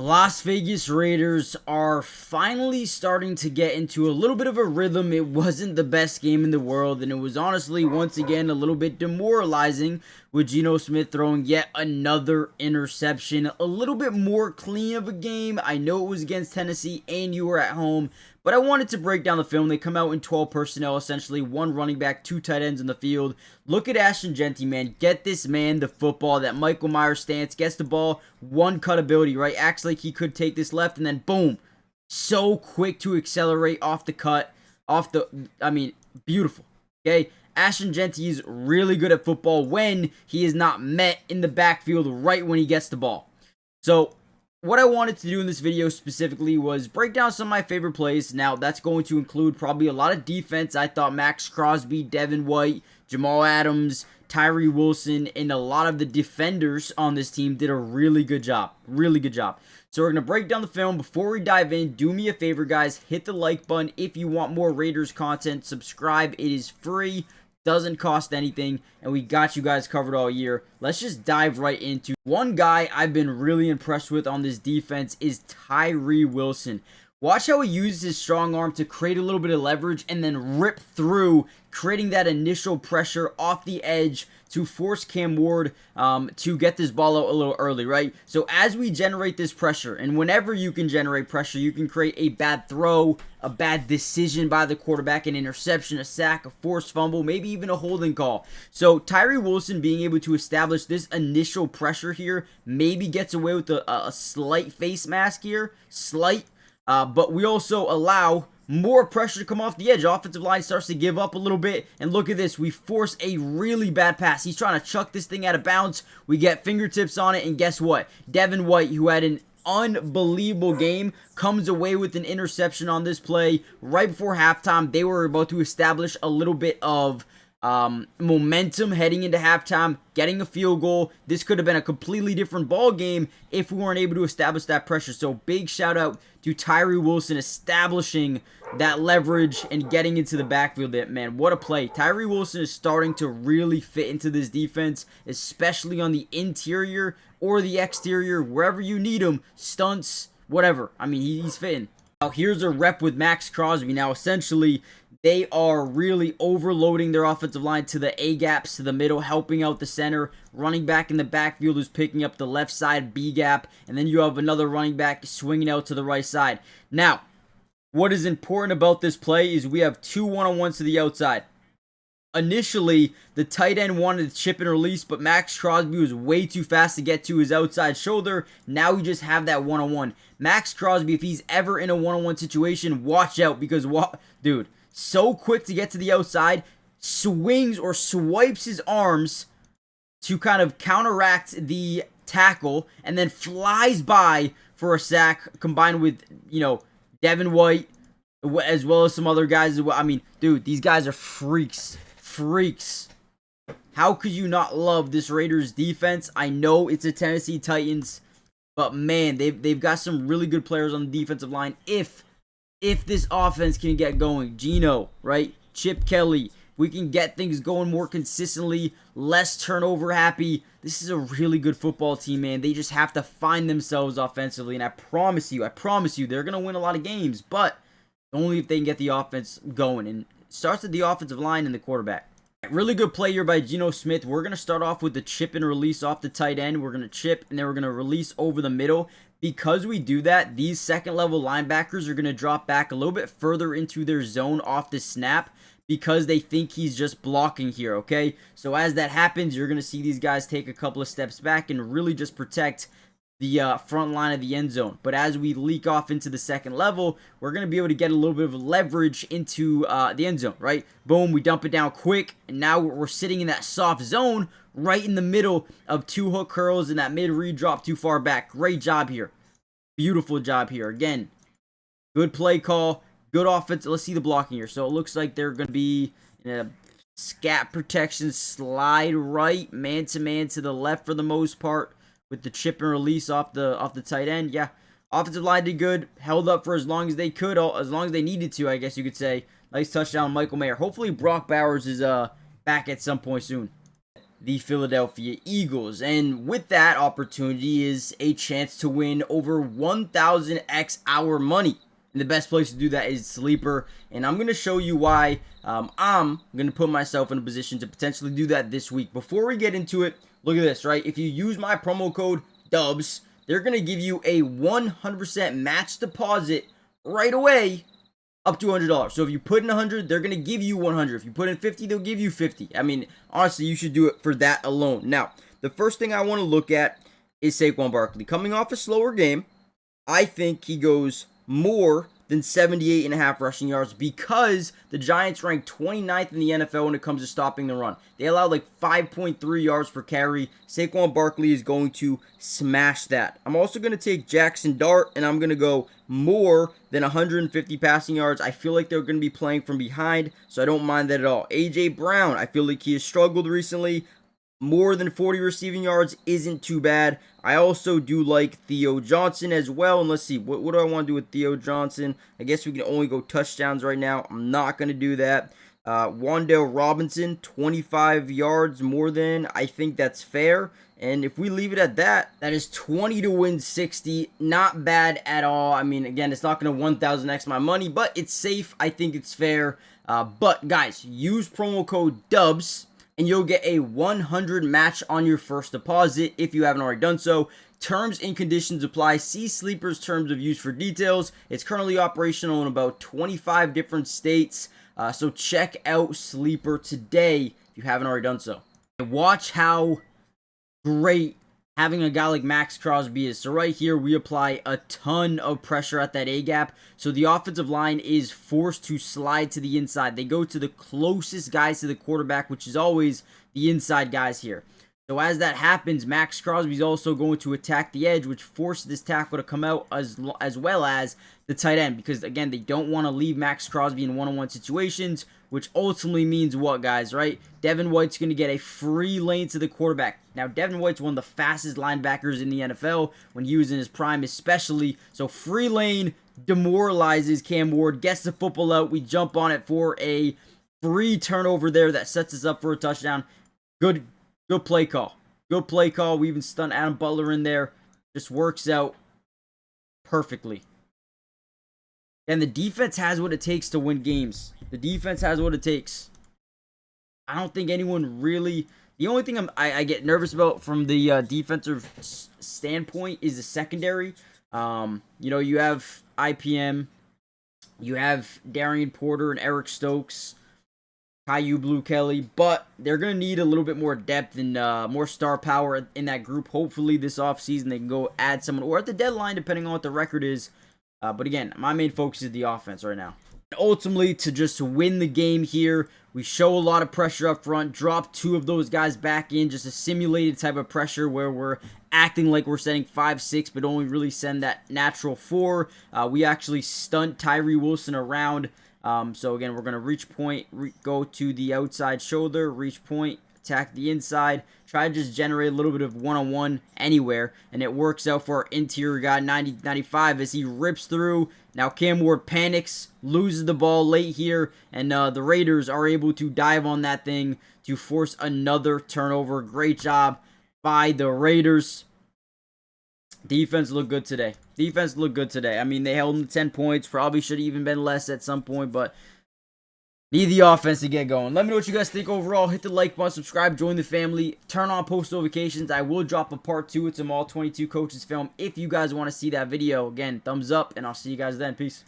The Las Vegas Raiders are finally starting to get into a little bit of a rhythm. It wasn't the best game in the world, and it was honestly, once again, a little bit demoralizing with Geno Smith throwing yet another interception. A little bit more clean of a game. I know it was against Tennessee and you were at home, but I wanted to break down the film. They come out in 12 personnel, essentially, one running back, two tight ends in the field. Look at Ashton Jeanty, man. Get this man the football. That Michael Myers stance, gets the ball, one cut ability, right? Acts like he could take this left, and then boom. So quick to accelerate off the cut, beautiful. Okay? Ashton Jeanty is really good at football when he is not met in the backfield right when he gets the ball. So, what I wanted to do in this video specifically was break down some of my favorite plays. Now, that's going to include probably a lot of defense. I thought Max Crosby, Devin White, Jamal Adams, Tyree Wilson, and a lot of the defenders on this team did a really good job. Really good job. So we're going to break down the film. Before we dive in, do me a favor, guys. Hit the like button if you want more Raiders content. Subscribe. It is free. Doesn't cost anything, and we got you guys covered all year. Let's just dive right into one guy I've been really impressed with on this defense is Tyree Wilson. Watch how he uses his strong arm to create a little bit of leverage and then rip through, creating that initial pressure off the edge to force Cam Ward to get this ball out a little early, right? So as we generate this pressure, and whenever you can generate pressure, you can create a bad throw, a bad decision by the quarterback, an interception, a sack, a forced fumble, maybe even a holding call. So Tyree Wilson being able to establish this initial pressure here maybe gets away with a slight face mask here, but we also allow more pressure to come off the edge. Offensive line starts to give up a little bit, and look at this. We force a really bad pass. He's trying to chuck this thing out of bounds. We get fingertips on it, and guess what? Devin White, who had an unbelievable game, comes away with an interception on this play. Right before halftime, they were about to establish a little bit of momentum heading into halftime, getting a field goal. This could have been a completely different ball game if we weren't able to establish that pressure. So big shout out to Tyree Wilson establishing that leverage and getting into the backfield. Man, what a play. Tyree Wilson is starting to really fit into this defense, especially on the interior or the exterior, wherever you need him, stunts, whatever. I mean, he's fitting. Now, here's a rep with Max Crosby. Now, essentially, they are really overloading their offensive line to the A-gaps, to the middle, helping out the center. Running back in the backfield who's picking up the left side B-gap. And then you have another running back swinging out to the right side. Now, what is important about this play is we have two one-on-ones to the outside. Initially, the tight end wanted to chip and release, but Max Crosby was way too fast to get to his outside shoulder. Now we just have that one-on-one. Max Crosby, if he's ever in a one-on-one situation, watch out because, dude, so quick to get to the outside, swings or swipes his arms to kind of counteract the tackle, and then flies by for a sack, combined with, Devin White, as well as some other guys as well. I mean, dude, these guys are freaks. Freaks. How could you not love this Raiders defense? I know it's a Tennessee Titans, but man, they've got some really good players on the defensive line. If this offense can get going, Geno, right? Chip Kelly, we can get things going more consistently, less turnover happy. This is a really good football team, man. They just have to find themselves offensively, and I promise you, they're going to win a lot of games, but only if they can get the offense going. And it starts at the offensive line and the quarterback. Really good play here by Geno Smith. We're going to start off with the chip and release off the tight end. We're going to chip, and then we're going to release over the middle. Because we do that, these second-level linebackers are going to drop back a little bit further into their zone off the snap because they think he's just blocking here, okay? So as that happens, you're going to see these guys take a couple of steps back and really just protect the front line of the end zone. But as we leak off into the second level, we're going to be able to get a little bit of leverage into the end zone, right? Boom, we dump it down quick, and now we're sitting in that soft zone right in the middle of two hook curls and that mid-read drop too far back. Great job here. Beautiful job here. Again, good play call, good offense. Let's see the blocking here. So it looks like they're going to be in a scat protection, slide right, man-to-man to the left for the most part, with the chip and release off the tight end. Yeah, offensive line did good, held up for as long as they could, as long as they needed to, I guess you could say. Nice touchdown, Michael Mayer. Hopefully Brock Bowers is back at some point soon. the Philadelphia Eagles. And with that opportunity is a chance to win over 1,000x hour money. And the best place to do that is Sleeper. And I'm going to show you why I'm going to put myself in a position to potentially do that this week. Before we get into it, look at this, right? If you use my promo code DUBS, they're going to give you a 100% match deposit right away up to $100. So if you put in 100, they're going to give you 100. If you put in 50, they'll give you 50. I mean, honestly, you should do it for that alone. Now, the first thing I want to look at is Saquon Barkley. Coming off a slower game, I think he goes more than 78.5 rushing yards because the Giants rank 29th in the NFL when it comes to stopping the run. They allow like 5.3 yards per carry. Saquon Barkley is going to smash that. I'm also going to take Jackson Dart, and I'm going to go more than 150 passing yards. I feel like they're going to be playing from behind, so I don't mind that at all. A.J. Brown, I feel like he has struggled recently. More than 40 receiving yards isn't too bad. I also do like Theo Johnson as well. And let's see, what do I want to do with Theo Johnson? I guess we can only go touchdowns right now. I'm not going to do that. Wan'Dale Robinson, 25 yards more than. I think that's fair. And if we leave it at that, that is 20 to win 60. Not bad at all. I mean, again, it's not going to 1,000x my money, but it's safe. I think it's fair. But guys, use promo code DUBS. And you'll get a 100 match on your first deposit if you haven't already done so. Terms and conditions apply. See Sleeper's terms of use for details. It's currently operational in about 25 different states. So check out Sleeper today if you haven't already done so. And watch how great having a guy like Max Crosby is. So right here, we apply a ton of pressure at that A-gap. So the offensive line is forced to slide to the inside. They go to the closest guys to the quarterback, which is always the inside guys here. So as that happens, Max Crosby is also going to attack the edge, which forces this tackle to come out as well as the tight end. Because, again, they don't want to leave Max Crosby in one-on-one situations, which ultimately means what, guys, right? Devin White's going to get a free lane to the quarterback. Now, Devin White's one of the fastest linebackers in the NFL when he was in his prime especially. So free lane demoralizes Cam Ward, gets the football out. We jump on it for a free turnover there that sets us up for a touchdown. Good play call. Good play call. We even stunned Adam Butler in there. Just works out perfectly. And the defense has what it takes to win games. The defense has what it takes. I don't think anyone really... The only thing I get nervous about from the defensive standpoint is the secondary. You know, you have IPM. You have Darian Porter and Eric Stokes. Caillou Blue Kelly. But they're going to need a little bit more depth and more star power in that group. Hopefully this offseason they can go add someone. Or at the deadline, depending on what the record is. But again, my main focus is the offense right now. Ultimately, to just win the game here, we show a lot of pressure up front, drop two of those guys back in, just a simulated type of pressure where we're acting like we're setting 5-6, but only really send that natural 4. We actually stunt Tyree Wilson around. So again, we're going to reach point, go to the outside shoulder, reach point, attack the inside, try to just generate a little bit of one-on-one anywhere, and it works out for our interior guy, 90-95, as he rips through. Now Cam Ward panics, loses the ball late here, and the Raiders are able to dive on that thing to force another turnover. Great job by the Raiders. Defense looked good today. Defense looked good today. I mean, they held them to 10 points. Probably should have even been less at some point, but need the offense to get going. Let me know what you guys think overall. Hit the like button, subscribe, join the family, turn on post notifications. I will drop a part 2. It's a all 22 coaches film if you guys want to see that video. Again, thumbs up, and I'll see you guys then. Peace.